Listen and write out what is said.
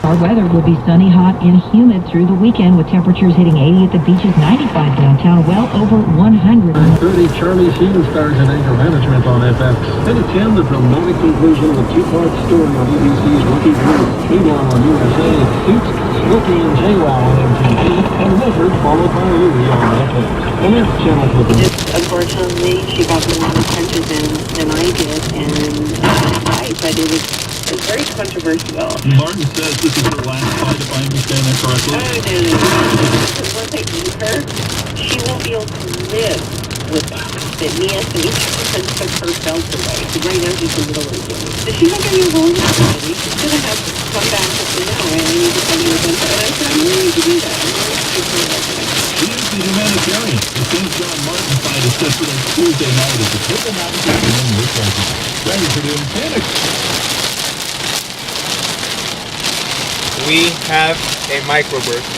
Our weather will be sunny, hot, and humid through the weekend with temperatures hitting 80 at the beaches, 95 downtown, well over 100. 30 Charlie Sheen stars in anger management on FX. And at 10, the dramatic conclusion of a two-part story on ABC's Lucky Group. Meanwhile on USA, Suits, Snooki and JWoww on MTV, and Wilford followed by Louie on FX. And that's Channel 15. Unfortunately, she got more attention than I did, and right, but it was very controversial. Martin says this is her last fight, if I understand that correctly. Because once I meet her, she won't be able to live with that. That me Anthony took her belt away. So right now she's a little influenced. So she's not going to hold it. She's going to have to come back and say, no, I need to come here. And I said, I'm willing to do that. I'm willing to do that. She is the humanitarian. The St. John Martin fight is set for next Tuesday night at the Diplomatic Museum in Wisconsin. Ready for the Phoenix. We have a microburst.